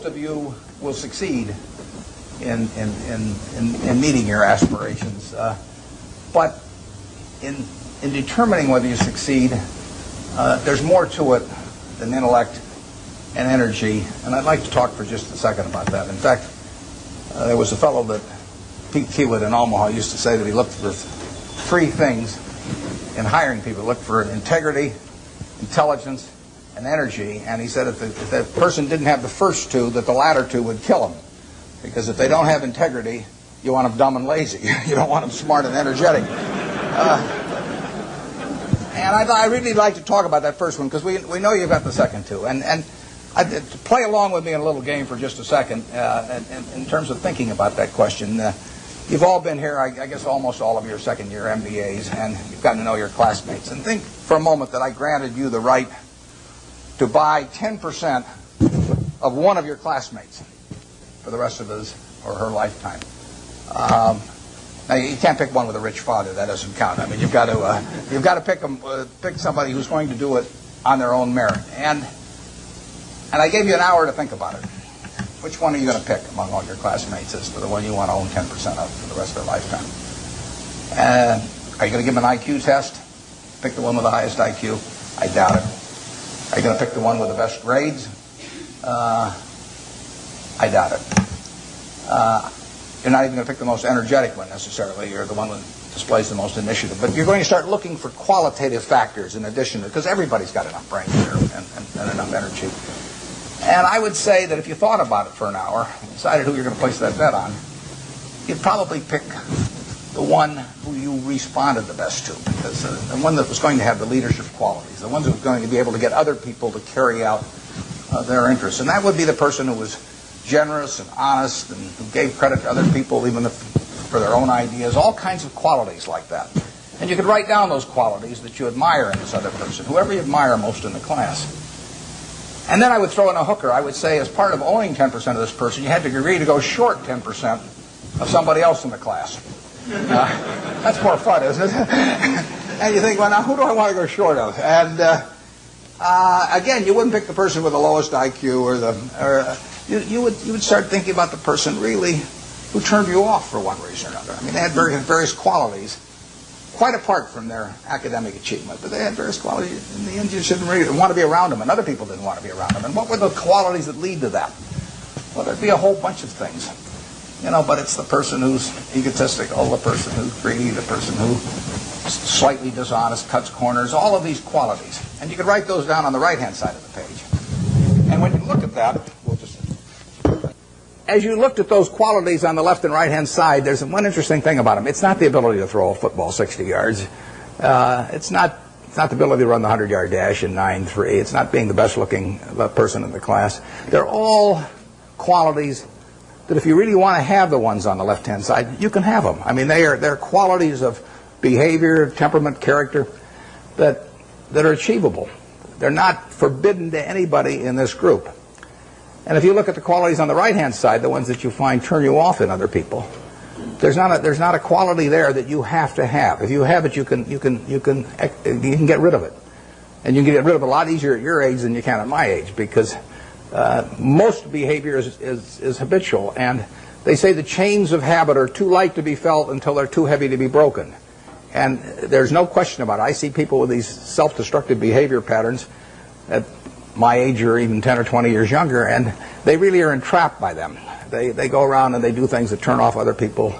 most of you will succeed in meeting your aspirations. But in determining whether you succeed, there's more to it than intellect and energy, and I'd like to talk for just a second about that. In fact, there was a fellow that Pete Keewood in Omaha used to say that he looked for three things in hiring people. He looked for integrity, intelligence, and energy, and he said if the person didn't have the first two, that the latter two would kill him. Because if they don't have integrity, you want them dumb and lazy. You don't want them smart and energetic. And I really like to talk about that first one, because we know you've got the second two. And to play along with me in a little game for just a second, in terms of thinking about that question, you've all been here, I guess almost all of your second-year MBAs, and you've gotten to know your classmates. And think for a moment that I granted you the right to buy 10% of one of your classmates for the rest of his or her lifetime. Now you can't pick one with a rich father. That doesn't count. I mean, you've got to pick somebody who's going to do it on their own merit. And I gave you an hour to think about it. Which one are you going to pick among all your classmates as to the one you want to own 10% of for the rest of their lifetime? Are you going to give them an IQ test? Pick the one with the highest IQ? I doubt it. Are you going to pick the one with the best grades? I doubt it. You're not even going to pick the most energetic one necessarily. You're the one that displays the most initiative. But you're going to start looking for qualitative factors in addition to, because everybody's got enough brain here and enough energy. And I would say that if you thought about it for an hour and decided who you're going to place that bet on, you'd probably pick the one who you responded the best to, because the one that was going to have the leadership qualities, the one that was going to be able to get other people to carry out their interests. And that would be the person who was generous and honest and who gave credit to other people even for their own ideas, all kinds of qualities like that. And you could write down those qualities that you admire in this other person, whoever you admire most in the class. And then I would throw in a hooker. I would say as part of owning 10% of this person, you had to agree to go short 10% of somebody else in the class. That's more fun, isn't it? And you think, well, now who do I want to go short of? And again, you wouldn't pick the person with the lowest IQ you would start thinking about the person really who turned you off for one reason or another. I mean, they had various qualities, quite apart from their academic achievement, but they had various qualities. In the end, you didn't really want to be around them, and other people didn't want to be around them. And what were the qualities that lead to that? Well, there'd be a whole bunch of things, but it's the person who's egotistical, the person who's greedy, the person who's slightly dishonest, cuts corners, all of these qualities. And you could write those down on the right-hand side of the page. And when you look at that, as you looked at those qualities on the left and right-hand side, there's one interesting thing about them. It's not the ability to throw a football 60 yards. It's not the ability to run the 100-yard dash in 9.3. It's not being the best-looking person in the class. They're all qualities that if you really want to have the ones on the left-hand side, you can have them. I mean, they're qualities of behavior, temperament, character that are achievable. They're not forbidden to anybody in this group. And if you look at the qualities on the right-hand side, the ones that you find turn you off in other people, there's not a quality there that you have to have. If you have it, you can get rid of it, and you can get rid of it a lot easier at your age than you can at my age, because most behavior is habitual, and they say the chains of habit are too light to be felt until they're too heavy to be broken. And there's no question about it. I see people with these self-destructive behavior patterns at my age or even 10 or 20 years younger, and they really are entrapped by them. They go around and they do things that turn off other people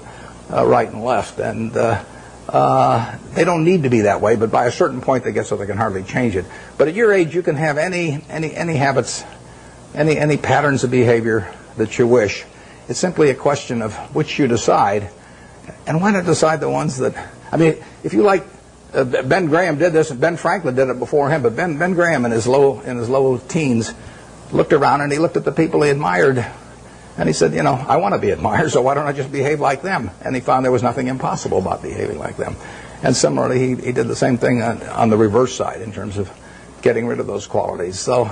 right and left, and they don't need to be that way, but by a certain point they get so they can hardly change it. But at your age, you can have any habits, any patterns of behavior that you wish. It's simply a question of which you decide, and why not decide the ones that, I mean, if you like, Ben Graham did this, and Ben Franklin did it before him, but Ben Graham in his low teens looked around and he looked at the people he admired, and he said, I want to be admired, so why don't I just behave like them? And he found there was nothing impossible about behaving like them. And similarly, he did the same thing on the reverse side in terms of getting rid of those qualities. So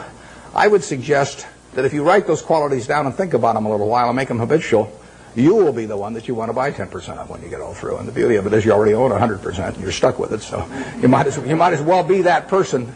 I would suggest that if you write those qualities down and think about them a little while and make them habitual, you will be the one that you want to buy 10% of when you get all through. And the beauty of it is you already own 100%. You're stuck with it, so you might as well be that person.